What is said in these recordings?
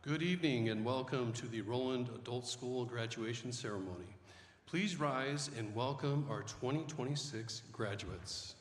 Good evening and welcome to the Rowland Adult School graduation ceremony. Please rise and welcome our 2026 graduates.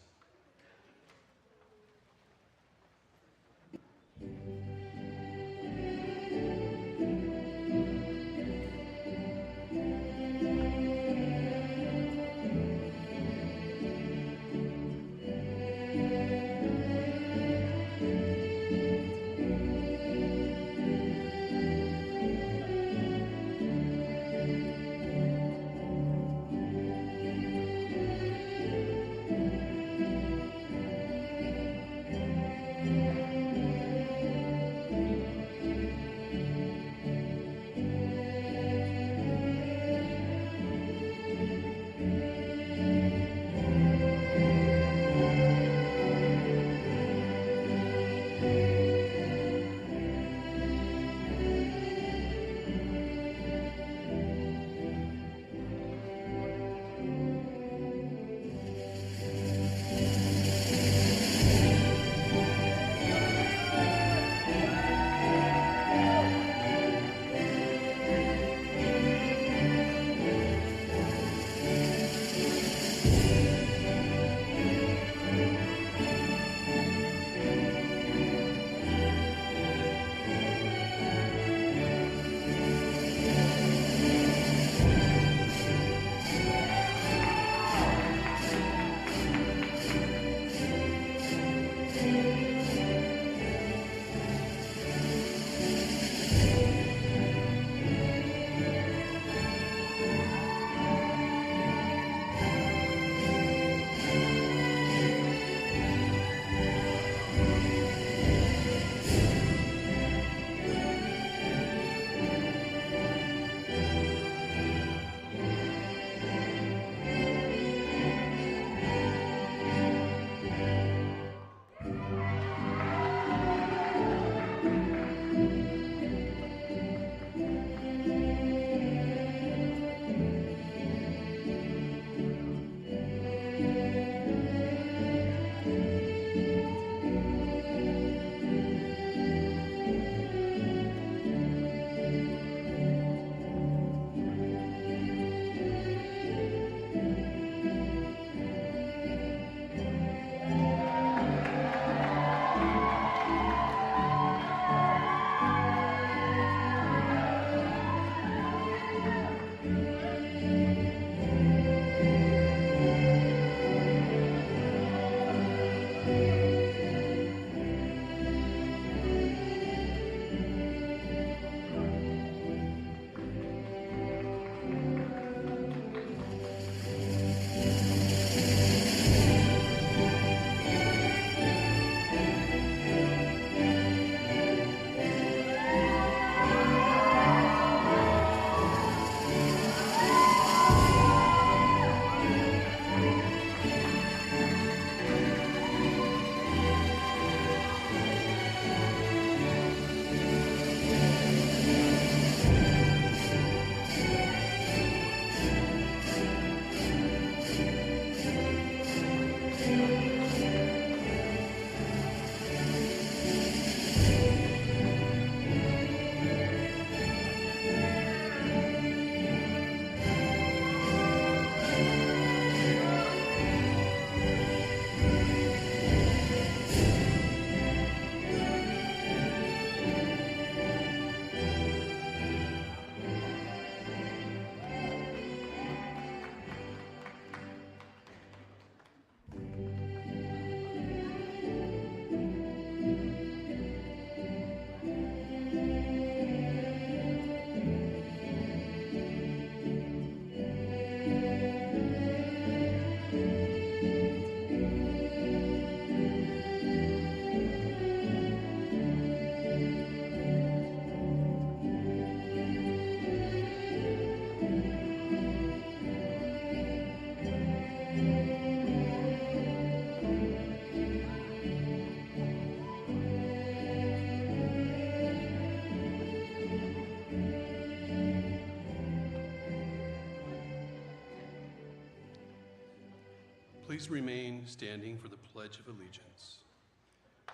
Please remain standing for the Pledge of Allegiance.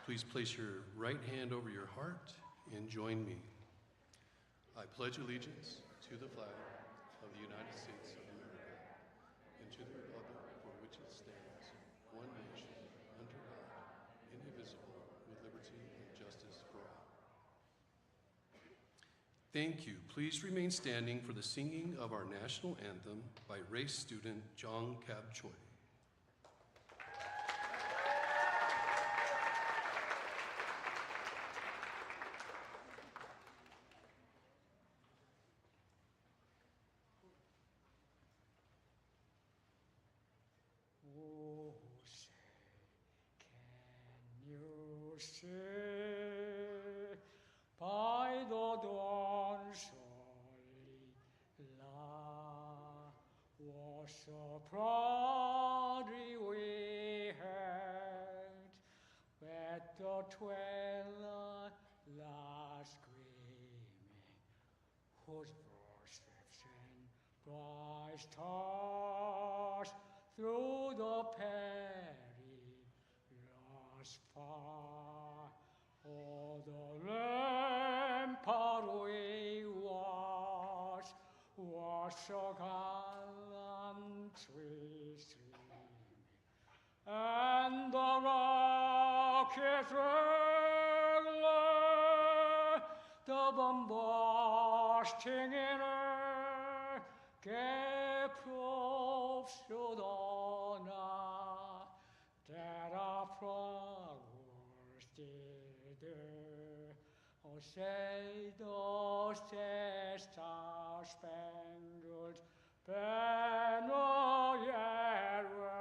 Please place your right hand over your heart and join me. I pledge allegiance to the flag of the United States of America and to the republic for which it stands, one nation, under God, indivisible, with liberty and justice for all. Thank you. Please remain standing for the singing of our national anthem by race student Jong Kab Choi. Say, by the dawn's early light was a proudly we heard, with the twilight last gleaming, whose footsteps and bright stars through the perilous far. Oh, the rampart we was so gallantly streaming, and the rocket's regular, the bombasting in air, gave proofs to the night that our progress did there. Oh, say those star-spangled banner yet wave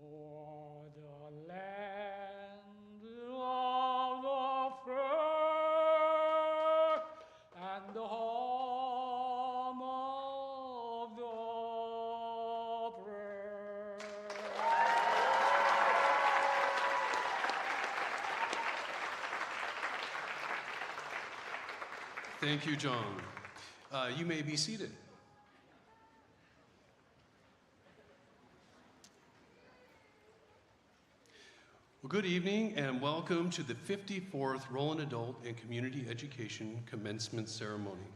o'er the land of the free and the home of the brave. Thank you, John. You may be seated. Well, good evening and welcome to the 54th Rowland Adult and Community Education Commencement Ceremony.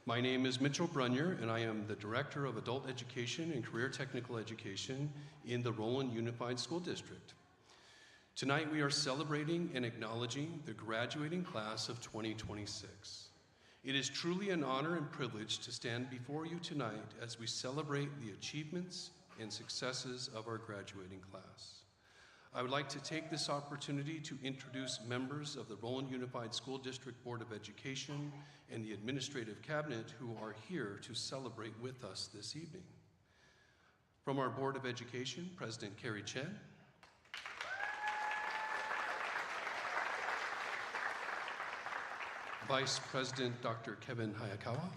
My name is Mitchell Brunyer and I am the Director of Adult Education and Career Technical Education in the Rowland Unified School District. Tonight we are celebrating and acknowledging the graduating class of 2026. It is truly an honor and privilege to stand before you tonight as we celebrate the achievements and successes of our graduating class. I would like to take this opportunity to introduce members of the Rowland Unified School District Board of Education and the Administrative Cabinet who are here to celebrate with us this evening. From our Board of Education, President Carrie Chen, Vice President Dr. Kevin Hayakawa,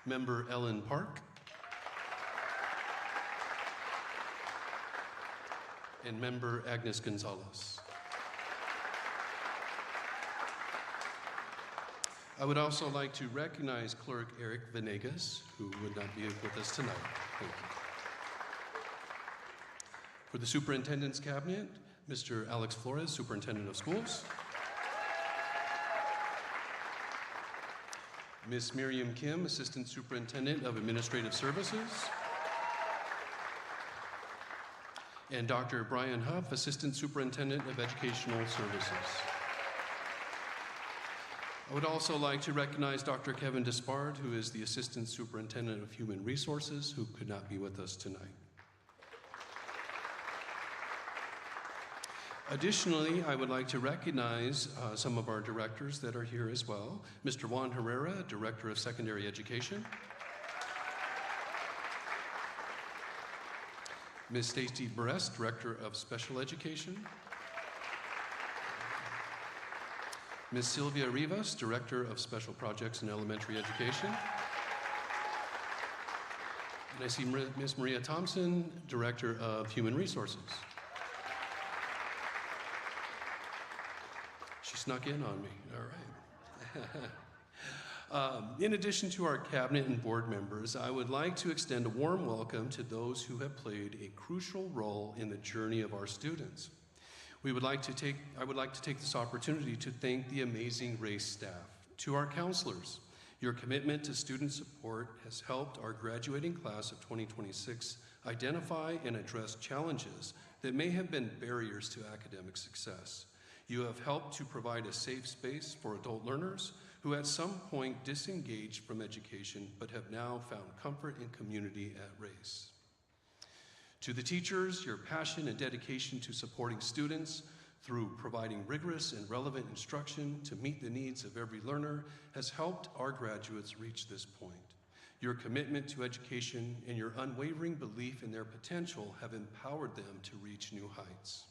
Member Ellen Park, and Member Agnes Gonzalez. I would also like to recognize Clerk Eric Venegas, who would not be with us tonight. Thank you. For the Superintendent's Cabinet, Mr. Alex Flores, Superintendent of Schools. Ms. Miriam Kim, Assistant Superintendent of Administrative Services. And Dr. Brian Huff, Assistant Superintendent of Educational Services. I would also like to recognize Dr. Kevin Despard, who is the Assistant Superintendent of Human Resources, who could not be with us tonight. Additionally, I would like to recognize some of our directors that are here as well. Mr. Juan Herrera, Director of Secondary Education. Ms. Stacy Burress, Director of Special Education. Ms. Sylvia Rivas, Director of Special Projects in Elementary Education. And I see Ms. Maria Thompson, Director of Human Resources. She snuck in on me, all right. In addition to our cabinet and board members, I would like to extend a warm welcome to those who have played a crucial role in the journey of our students. I would like to take this opportunity to thank the amazing RACE staff. To our counselors, your commitment to student support has helped our graduating class of 2026 identify and address challenges that may have been barriers to academic success. You have helped to provide a safe space for adult learners who at some point disengaged from education but have now found comfort and community at RACE. To the teachers, your passion and dedication to supporting students through providing rigorous and relevant instruction to meet the needs of every learner has helped our graduates reach this point. Your commitment to education and your unwavering belief in their potential have empowered them to reach new heights.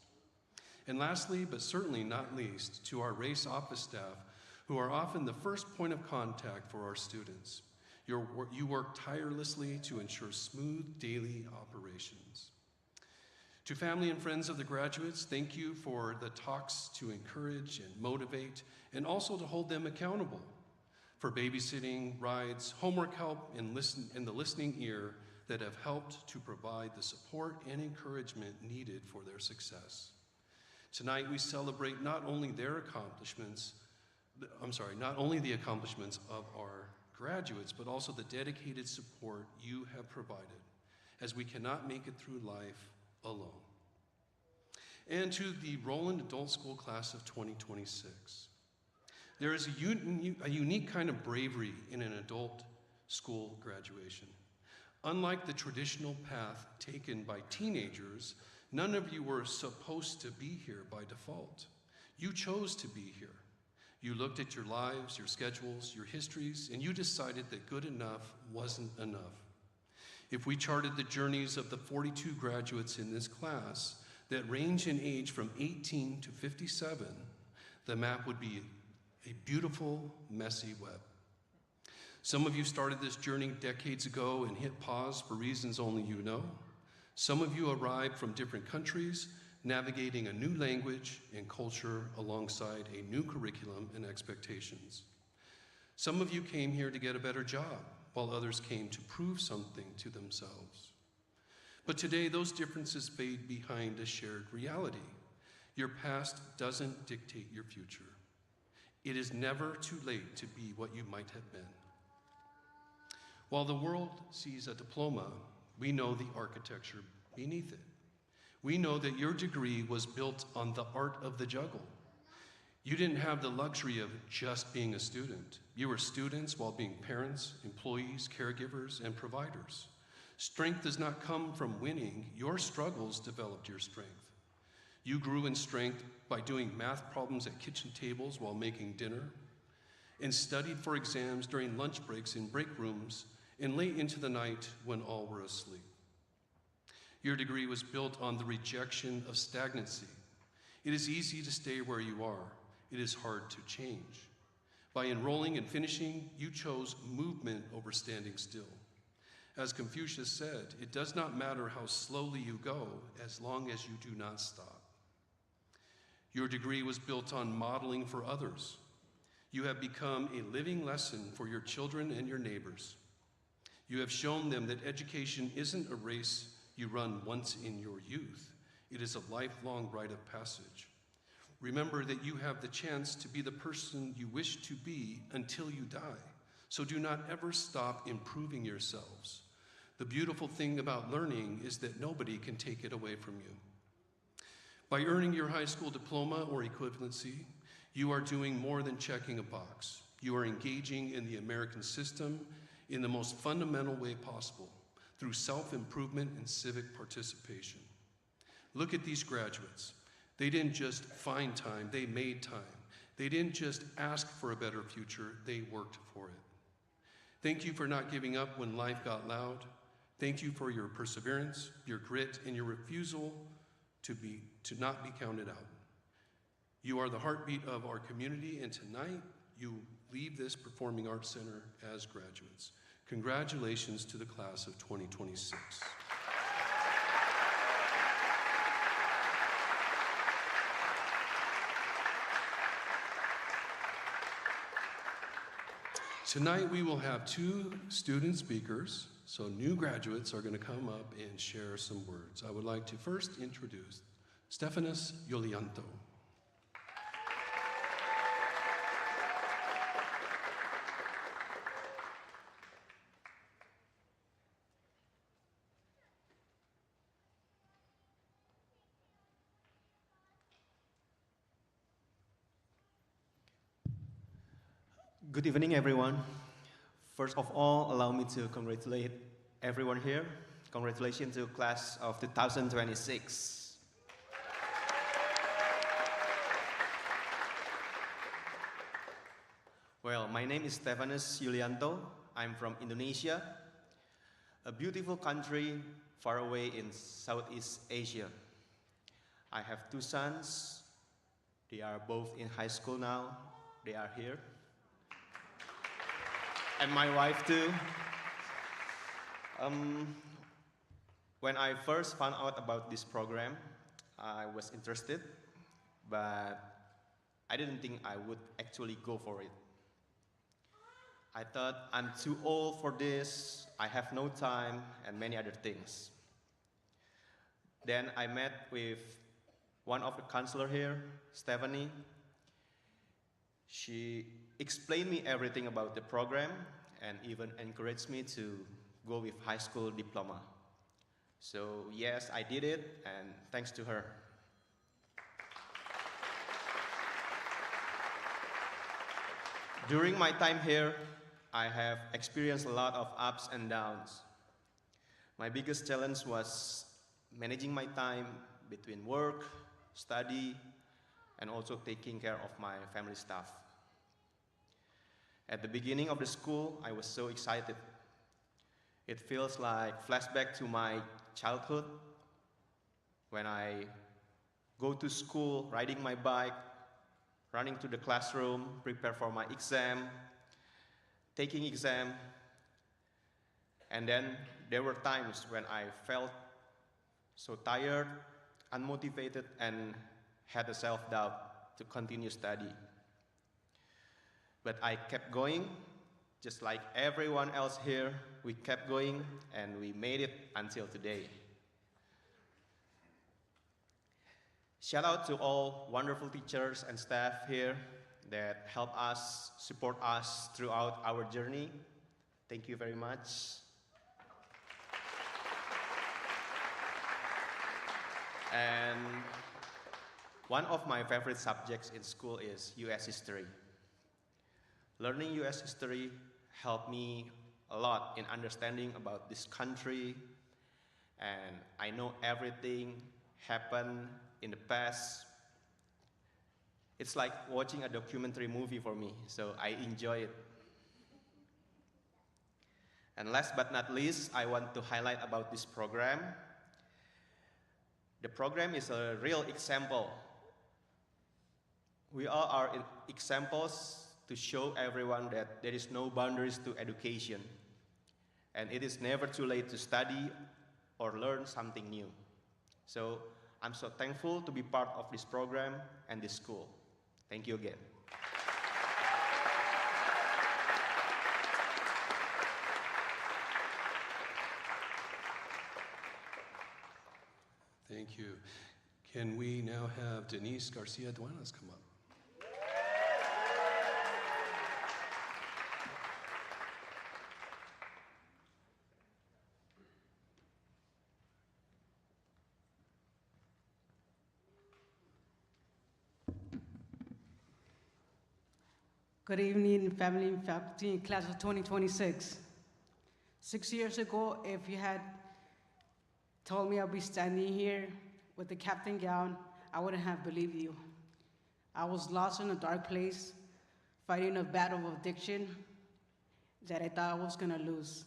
And lastly, but certainly not least, to our RACE office staff, who are often the first point of contact for our students. You work tirelessly to ensure smooth daily operations. To family and friends of the graduates, thank you for the talks to encourage and motivate, and also to hold them accountable for babysitting, rides, homework help, and the listening ear that have helped to provide the support and encouragement needed for their success. Tonight we celebrate not only the accomplishments of our graduates, but also the dedicated support you have provided, as we cannot make it through life alone. And to the Rowland Adult School Class of 2026, there is a unique kind of bravery in an adult school graduation. Unlike the traditional path taken by teenagers, none of you were supposed to be here by default. You chose to be here. You looked at your lives, your schedules, your histories, and you decided that good enough wasn't enough. If we charted the journeys of the 42 graduates in this class that range in age from 18 to 57, the map would be a beautiful, messy web. Some of you started this journey decades ago and hit pause for reasons only you know. Some of you arrived from different countries, navigating a new language and culture alongside a new curriculum and expectations. Some of you came here to get a better job, while others came to prove something to themselves. But today, those differences fade behind a shared reality. Your past doesn't dictate your future. It is never too late to be what you might have been. While the world sees a diploma, we know the architecture beneath it. We know that your degree was built on the art of the juggle. You didn't have the luxury of just being a student. You were students while being parents, employees, caregivers, and providers. Strength does not come from winning. Your struggles developed your strength. You grew in strength by doing math problems at kitchen tables while making dinner, and studied for exams during lunch breaks in break rooms and late into the night when all were asleep. Your degree was built on the rejection of stagnancy. It is easy to stay where you are. It is hard to change. By enrolling and finishing, you chose movement over standing still. As Confucius said, it does not matter how slowly you go as long as you do not stop. Your degree was built on modeling for others. You have become a living lesson for your children and your neighbors. You have shown them that education isn't a race you run once in your youth. It is a lifelong rite of passage. Remember that you have the chance to be the person you wish to be until you die. So do not ever stop improving yourselves. The beautiful thing about learning is that nobody can take it away from you. By earning your high school diploma or equivalency, you are doing more than checking a box. You are engaging in the American system in the most fundamental way possible, through self-improvement and civic participation. Look at these graduates. They didn't just find time, they made time. They didn't just ask for a better future, they worked for it. Thank you for not giving up when life got loud. Thank you for your perseverance, your grit, and your refusal to not be counted out. You are the heartbeat of our community, and tonight you leave this Performing Arts Center as graduates. Congratulations to the class of 2026. Tonight we will have two student speakers, so new graduates are going to come up and share some words. I would like to first introduce Stephanus Yulianto. Good evening, everyone. First of all, allow me to congratulate everyone here. Congratulations to class of 2026. Well, my name is Stephanus Yulianto. I'm from Indonesia, a beautiful country far away in Southeast Asia. I have two sons. They are both in high school now. They are here. And my wife too. When I first found out about this program, I was interested, but I didn't think I would actually go for it. I thought I'm too old for this, I have no time, and many other things. Then I met with one of the counselor here, Stephanie. She explained me everything about the program and even encouraged me to go with high school diploma. So yes, I did it, and thanks to her. During my time here, I have experienced a lot of ups and downs. My biggest challenge was managing my time between work, study, and also taking care of my family stuff. At the beginning of the school, I was so excited. It feels like flashback to my childhood when I go to school, riding my bike, running to the classroom, prepare for my exam, taking exam, and then there were times when I felt so tired, unmotivated, and had a self-doubt to continue study. But I kept going, just like everyone else here. We kept going, and we made it until today. Shout out to all wonderful teachers and staff here that help us, support us throughout our journey. Thank you very much. And one of my favorite subjects in school is US history. Learning US history helped me a lot in understanding about this country, and I know everything happened in the past. It's like watching a documentary movie for me, so I enjoy it. And last but not least, I want to highlight about this program. The program is a real example. We all are examples to show everyone that there is no boundaries to education, and it is never too late to study or learn something new. So I'm so thankful to be part of this program and this school. Thank you again. Thank you. Can we now have Denise Garcia Duenas come up? Good evening, family and faculty in class of 2026. 6 years ago, if you had told me I'd be standing here with the captain gown, I wouldn't have believed you. I was lost in a dark place, fighting a battle of addiction that I thought I was gonna lose.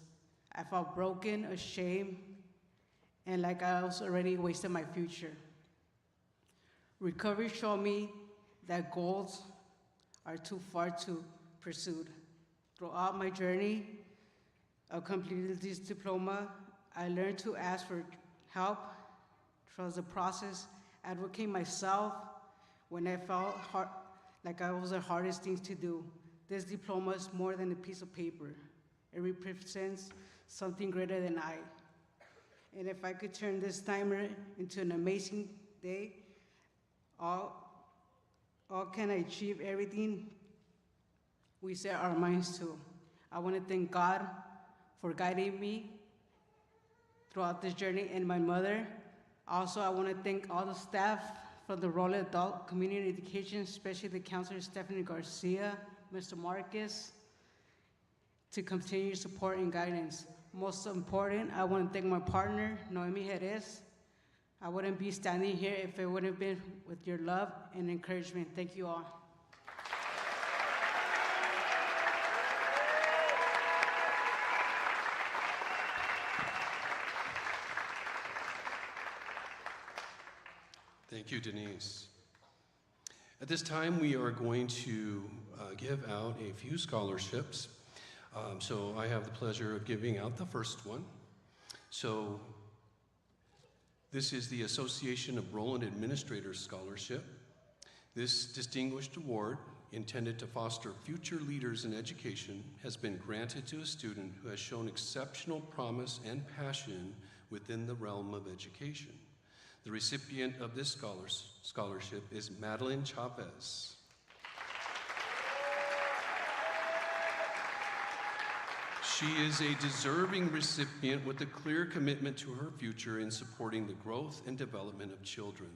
I felt broken, ashamed, and like I was already wasted my future. Recovery showed me that goals are too far to pursue. Throughout my journey of completing this diploma, I learned to ask for help, trust the process, advocate myself when I felt like I was the hardest things to do. This diploma is more than a piece of paper. It represents something greater than I. And if I could turn this timer into an amazing day, all can achieve everything we set our minds to. I want to thank God for guiding me throughout this journey and my mother. Also, I want to thank all the staff from the Rowland Adult Community Education, especially the counselor Stephanie Garcia, Mr. Marcus, to continue support and guidance. Most important, I want to thank my partner, Noemi Jerez. I wouldn't be standing here if it wouldn't have been with your love and encouragement. Thank you all. Thank you, Denise. At this time, we are going to give out a few scholarships. So I have the pleasure of giving out the first one. So this is the Association of Rowland Administrators Scholarship. This distinguished award, intended to foster future leaders in education, has been granted to a student who has shown exceptional promise and passion within the realm of education. The recipient of this scholarship is Madeline Chavez. She is a deserving recipient with a clear commitment to her future in supporting the growth and development of children.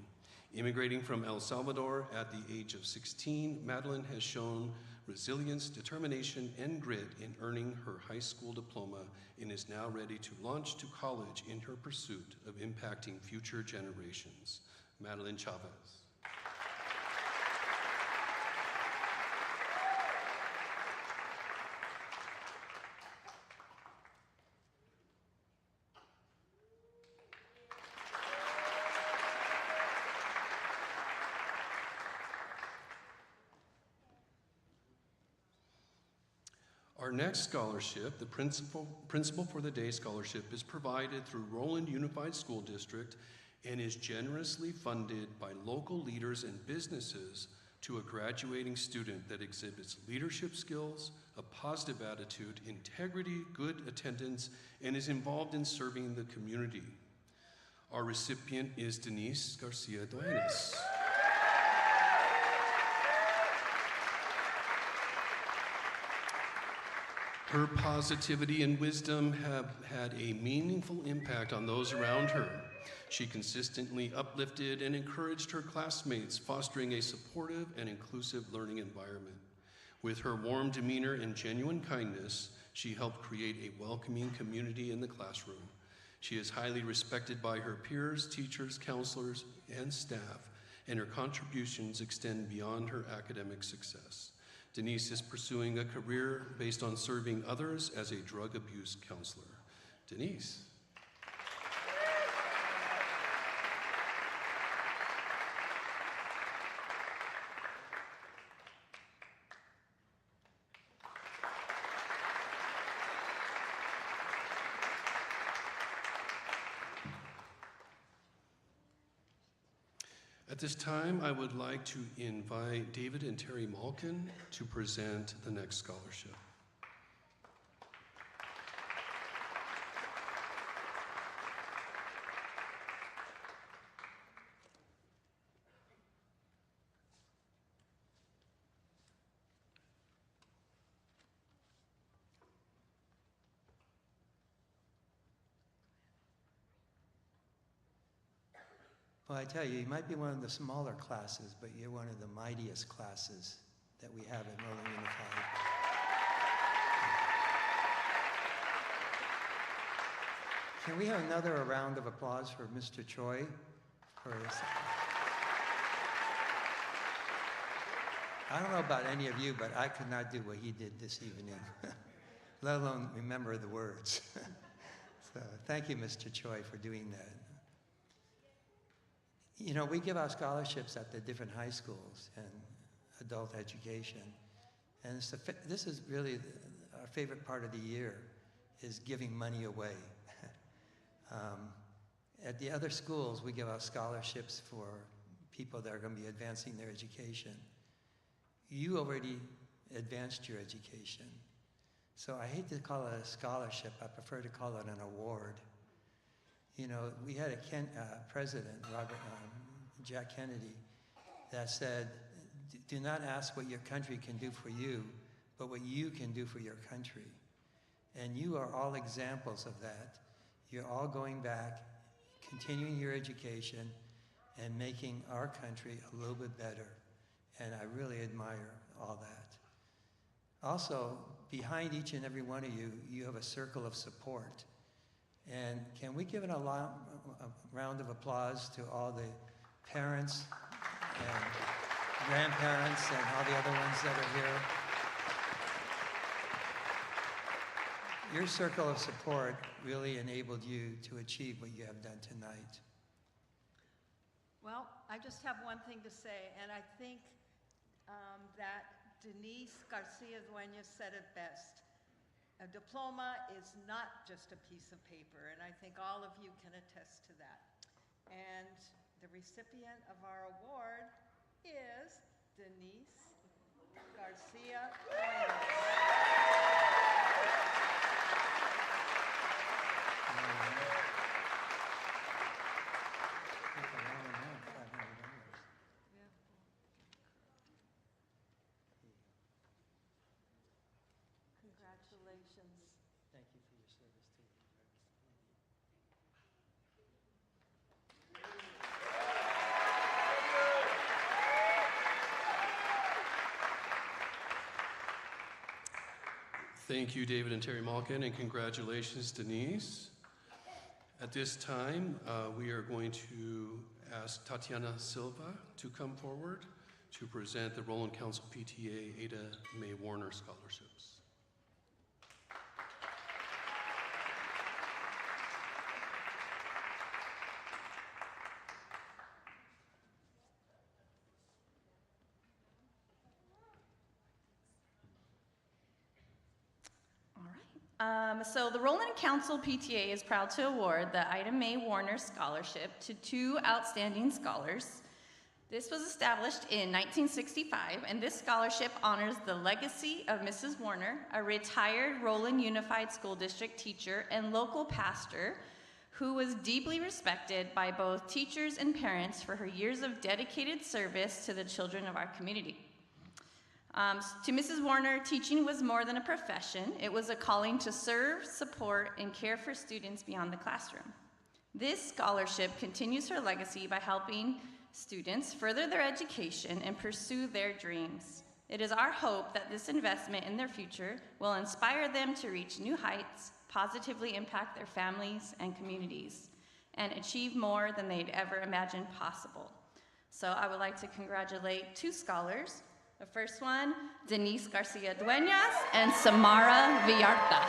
Immigrating from El Salvador at the age of 16, Madeline has shown resilience, determination, and grit in earning her high school diploma and is now ready to launch to college in her pursuit of impacting future generations. Madeline Chavez. Our next scholarship, the Principal for the Day Scholarship, is provided through Rowland Unified School District and is generously funded by local leaders and businesses to a graduating student that exhibits leadership skills, a positive attitude, integrity, good attendance, and is involved in serving the community. Our recipient is Denise Garcia Duenas. Her positivity and wisdom have had a meaningful impact on those around her. She consistently uplifted and encouraged her classmates, fostering a supportive and inclusive learning environment. With her warm demeanor and genuine kindness, she helped create a welcoming community in the classroom. She is highly respected by her peers, teachers, counselors, and staff, and her contributions extend beyond her academic success. Denise is pursuing a career based on serving others as a drug abuse counselor. Denise. At this time, I would like to invite David and Terry Malkin to present the next scholarship. Well, I tell you, you might be one of the smaller classes, but you're one of the mightiest classes that we have at Rowland Unified. Can we have another round of applause for Mr. Choi? I don't know about any of you, but I could not do what he did this evening, let alone remember the words. So thank you, Mr. Choi, for doing that. You know, we give out scholarships at the different high schools and adult education. And this is really our favorite part of the year, is giving money away. At the other schools, we give out scholarships for people that are going to be advancing their education. You already advanced your education. So I hate to call it a scholarship. I prefer to call it an award. You know, we had a president, Jack Kennedy, that said, do not ask what your country can do for you, but what you can do for your country. And you are all examples of that. You're all going back, continuing your education, and making our country a little bit better. And I really admire all that. Also, behind each and every one of you, you have a circle of support. And can we give a round of applause to all the parents and grandparents and all the other ones that are here? Your circle of support really enabled you to achieve what you have done tonight. Well, I just have one thing to say, and I think that Denise Garcia Dueñas said it best. A diploma is not just a piece of paper, and I think all of you can attest to that. And the recipient of our award is Denise Garcia Dueñas. Congratulations. Thank you for your service to the Thank you, David and Terry Malkin, and congratulations, Denise. At this time, we are going to ask Tatiana Silva to come forward to present the Rowland Council PTA Ada Mae Warner Scholarships. So the Rowland Council PTA is proud to award the Ida Mae Warner Scholarship to 2 outstanding scholars. This was established in 1965, and this scholarship honors the legacy of Mrs. Warner, a retired Rowland Unified School District teacher and local pastor who was deeply respected by both teachers and parents for her years of dedicated service to the children of our community. To Mrs. Warner, teaching was more than a profession. It was a calling to serve, support, and care for students beyond the classroom. This scholarship continues her legacy by helping students further their education and pursue their dreams. It is our hope that this investment in their future will inspire them to reach new heights, positively impact their families and communities, and achieve more than they'd ever imagined possible. So I would like to congratulate 2 scholars. The first one, Denise Garcia Dueñas and Samara Villarta.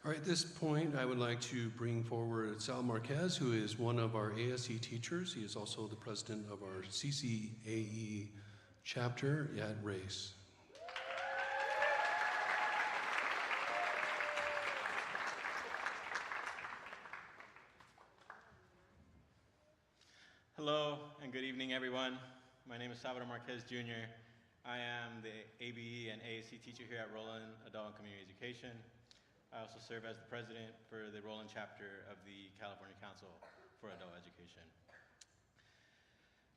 All right, at this point, I would like to bring forward Sal Marquez, who is one of our ASE teachers. He is also the president of our CCAE chapter at Race. Hello and good evening, everyone. My name is Salvador Marquez Jr. I am the ABE and ASC teacher here at Rowland Adult and Community Education. I also serve as the president for the Rowland chapter of the California Council for Adult Education.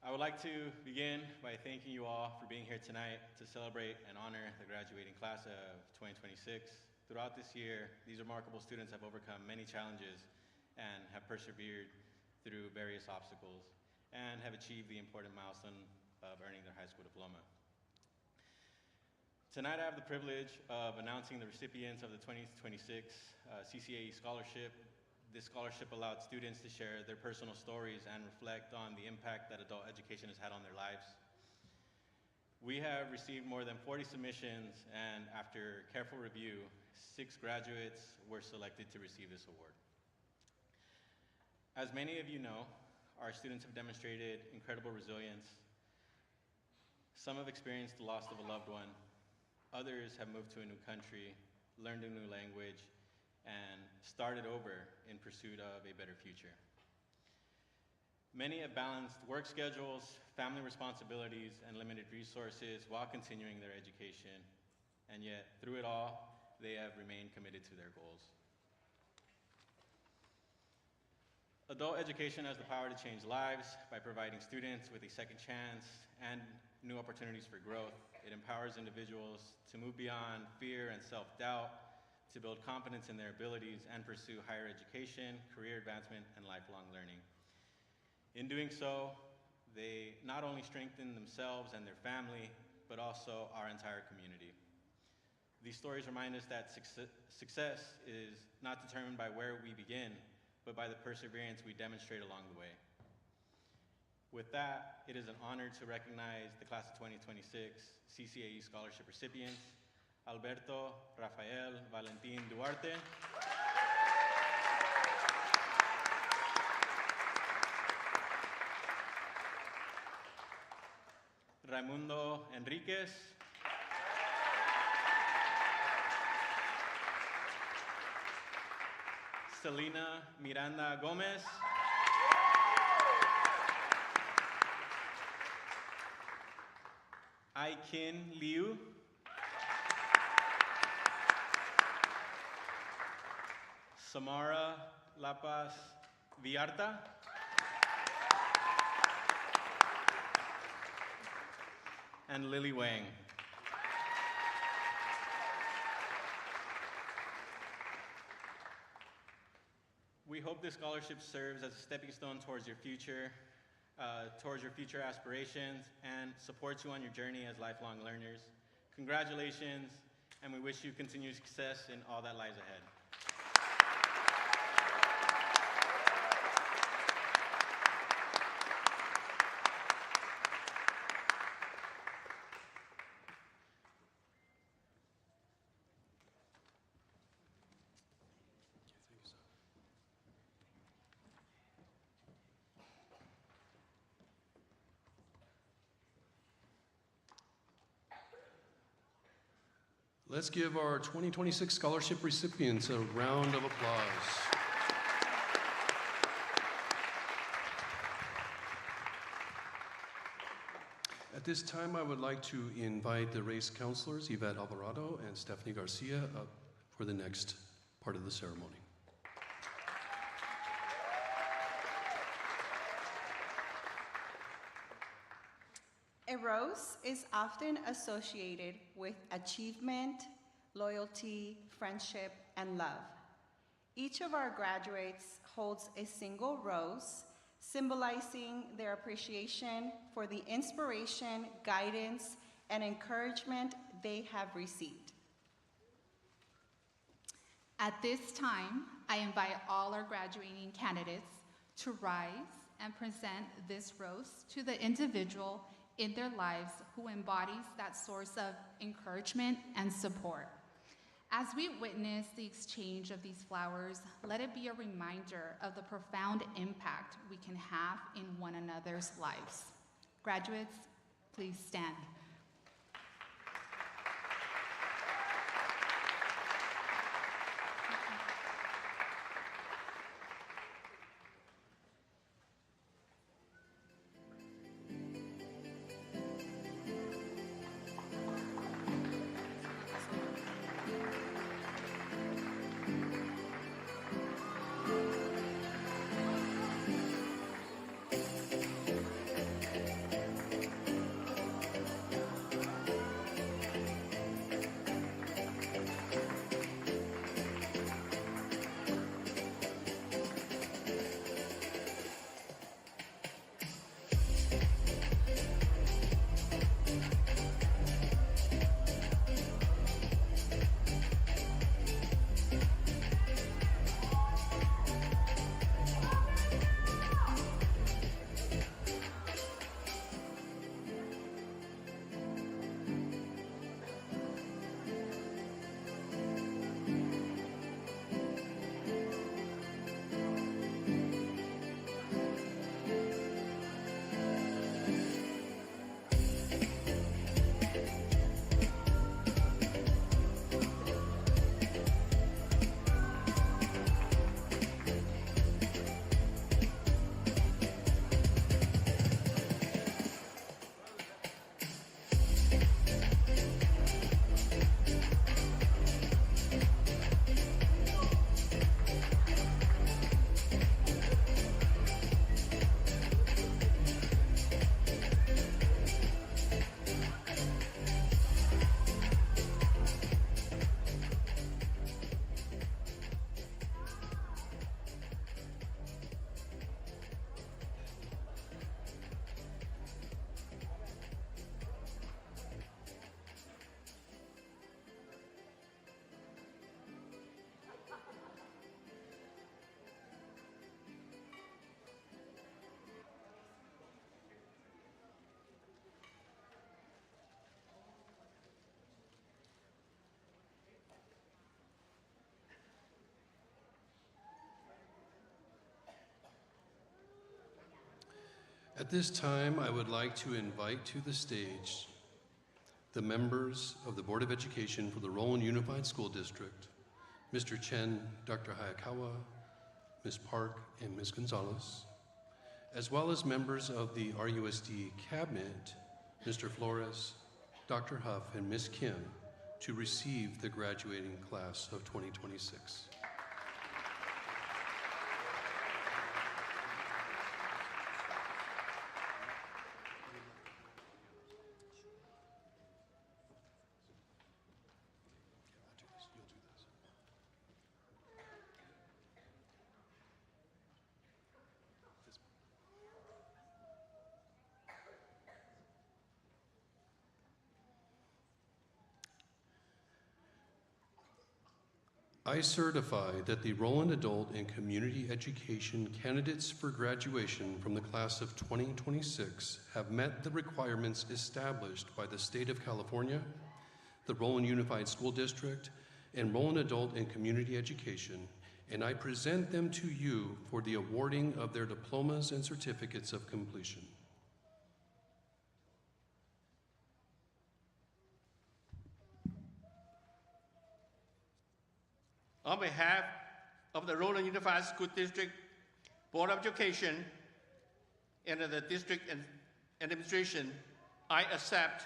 I would like to begin by thanking you all for being here tonight to celebrate and honor the graduating class of 2026. Throughout this year, these remarkable students have overcome many challenges and have persevered through various obstacles and have achieved the important milestone of earning their high school diploma. Tonight I have the privilege of announcing the recipients of the 2026 CCAE Scholarship. This scholarship allowed students to share their personal stories and reflect on the impact that adult education has had on their lives. We have received more than 40 submissions, and after careful review, 6 graduates were selected to receive this award. As many of you know, our students have demonstrated incredible resilience. Some have experienced the loss of a loved one. Others have moved to a new country, learned a new language, and started over in pursuit of a better future. Many have balanced work schedules, family responsibilities, and limited resources while continuing their education. And yet, through it all, they have remained committed to their goals. Adult education has the power to change lives by providing students with a second chance and new opportunities for growth. It empowers individuals to move beyond fear and self-doubt, to build confidence in their abilities and pursue higher education, career advancement, and lifelong learning. In doing so, they not only strengthen themselves and their family, but also our entire community. These stories remind us that success is not determined by where we begin, but by the perseverance we demonstrate along the way. With that, it is an honor to recognize the class of 2026 CCAE Scholarship recipients, Alberto Rafael Valentin Duarte, Raimundo Enriquez, Selena Miranda Gomez, Aikin Liu, Samara Lapas Villarta, and Lily Wang. We hope this scholarship serves as a stepping stone towards your future aspirations, and supports you on your journey as lifelong learners. Congratulations, and we wish you continued success in all that lies ahead. Let's give our 2026 scholarship recipients a round of applause. At this time, I would like to invite the race counselors, Yvette Alvarado and Stephanie Garcia, up for the next part of the ceremony. A rose is often associated with achievement, loyalty, friendship, and love. Each of our graduates holds a single rose, symbolizing their appreciation for the inspiration, guidance, and encouragement they have received. At this time, I invite all our graduating candidates to rise and present this rose to the individual in their lives who embodies that source of encouragement and support. As we witness the exchange of these flowers, let it be a reminder of the profound impact we can have in one another's lives. Graduates, please stand. At this time, I would like to invite to the stage the members of the Board of Education for the Rowland Unified School District, Mr. Chen, Dr. Hayakawa, Ms. Park, and Ms. Gonzalez, as well as members of the RUSD Cabinet, Mr. Flores, Dr. Huff, and Ms. Kim, to receive the graduating class of 2026. I certify that the Rowland Adult and Community Education candidates for graduation from the class of 2026 have met the requirements established by the State of California, the Rowland Unified School District, and Rowland Adult and Community Education, and I present them to you for the awarding of their diplomas and certificates of completion. On behalf of the Rowland Unified School District Board of Education and the district administration, I accept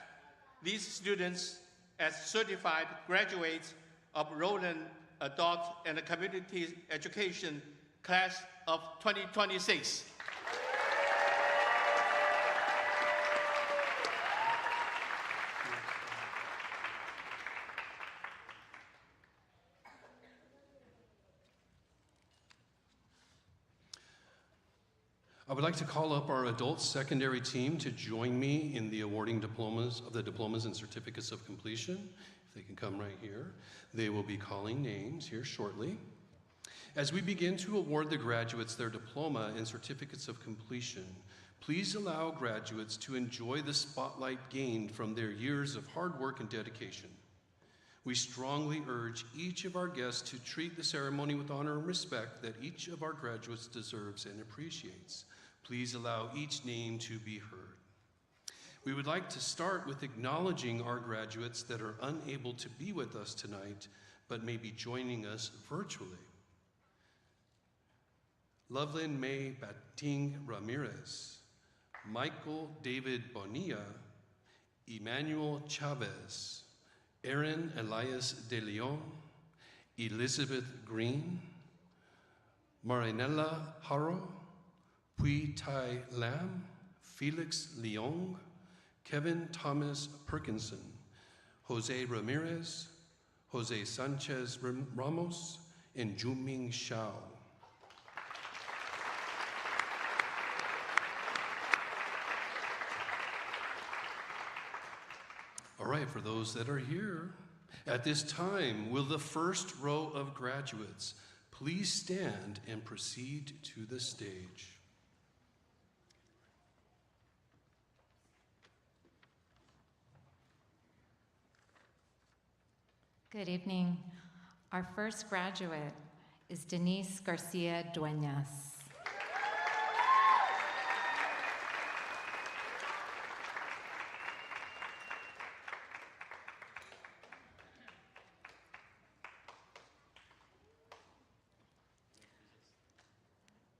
these students as certified graduates of Rowland Adult and Community Education Class of 2026. I would like to call up our adult secondary team to join me in the awarding diplomas and certificates of completion. If they can come right here. They will be calling names here shortly. As we begin to award the graduates their diploma and certificates of completion, please allow graduates to enjoy the spotlight gained from their years of hard work and dedication. We strongly urge each of our guests to treat the ceremony with honor and respect that each of our graduates deserves and appreciates. Please allow each name to be heard. We would like to start with acknowledging our graduates that are unable to be with us tonight, but may be joining us virtually. Loveland May Bating Ramirez, Michael David Bonilla, Emmanuel Chavez, Aaron Elias de Leon, Elizabeth Green, Marinella Haro, Pui Tai Lam, Felix Leong, Kevin Thomas Perkinson, Jose Ramirez, Jose Sanchez Ramos, and Juming Shao. All right, for those that are here, at this time, will the first row of graduates please stand and proceed to the stage? Good evening. Our first graduate is Denise Garcia Dueñas.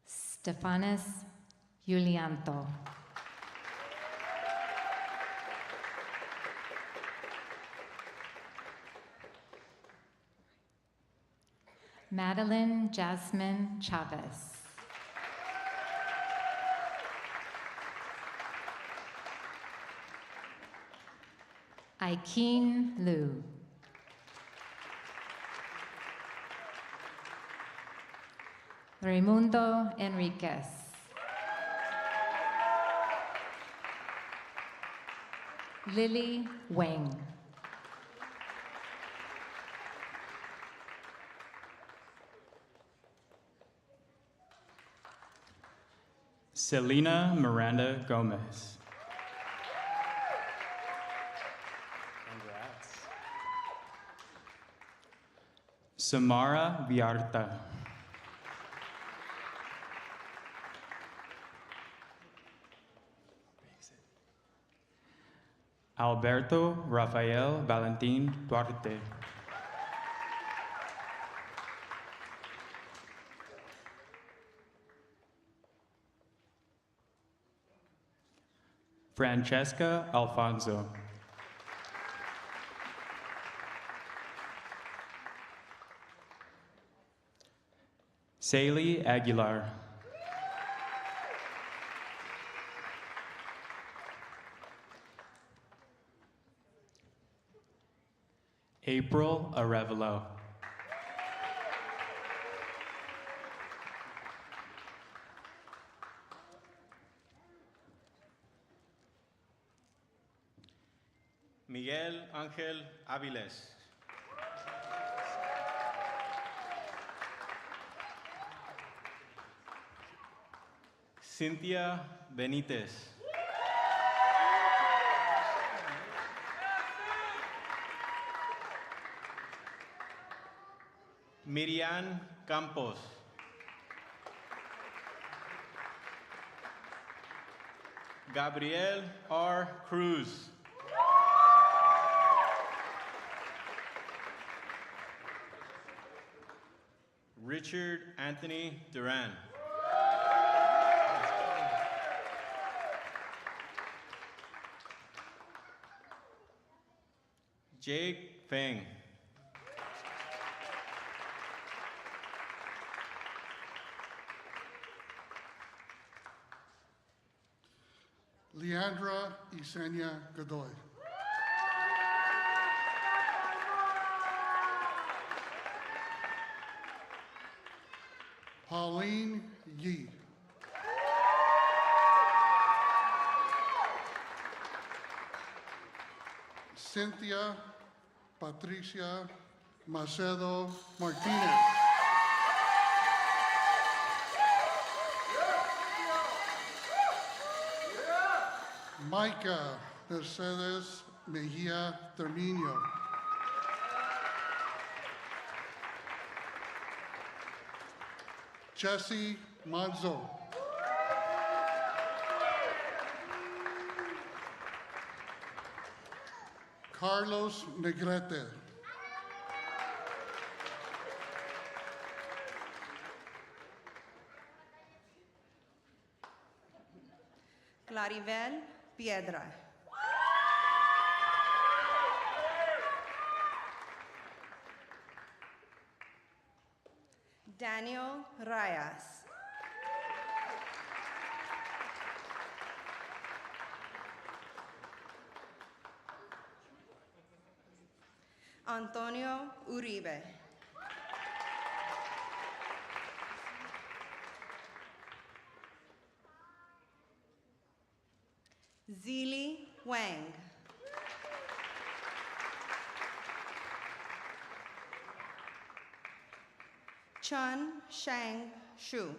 Stefanes Yulianto. Madeline Jasmine Chavez. Aikeen Liu. Raimundo Enriquez. Lily Wang. Selena Miranda Gomez. Congrats. Samara Villarta. Alberto Rafael Valentin Duarte. Francesca Alfonso. Saley Aguilar. April Arevalo. Miguel Ángel Aviles. Cynthia Benitez. Miriam Campos. Gabriel R. Cruz. Richard Anthony Duran. Jake Feng. Leandra Isenia Godoy. Pauline Yee. Cynthia Patricia Macedo Martinez. Micah Mercedes Mejia Terminio. Jesse Manzo. Carlos Negrete. Claribel Piedra. Daniel Reyes. Antonio Uribe. Zili Wang. Chun Shang Shu.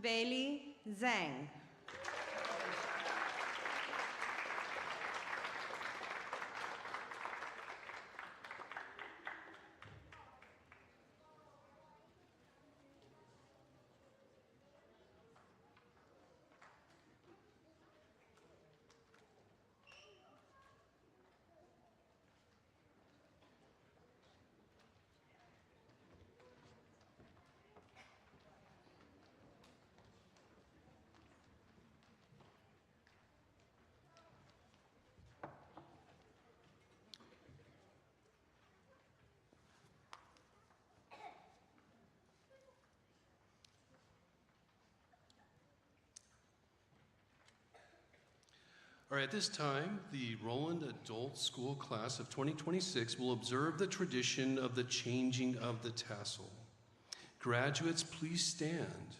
Bailey Zhang. All right, at this time, the Rowland Adult School Class of 2026 will observe the tradition of the changing of the tassel. Graduates, please stand.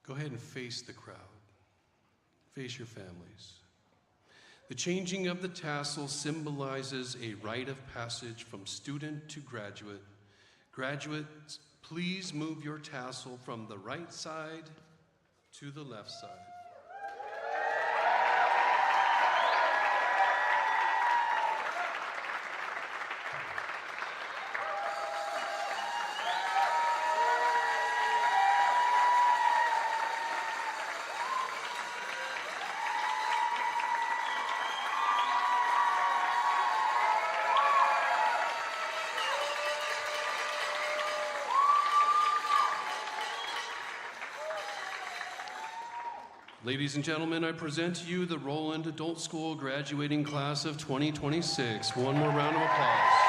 Go ahead and face the crowd. Face your families. The changing of the tassel symbolizes a rite of passage from student to graduate. Graduates, please move your tassel from the right side to the left side. Ladies and gentlemen, I present to you the Rowland Adult School graduating class of 2026. One more round of applause.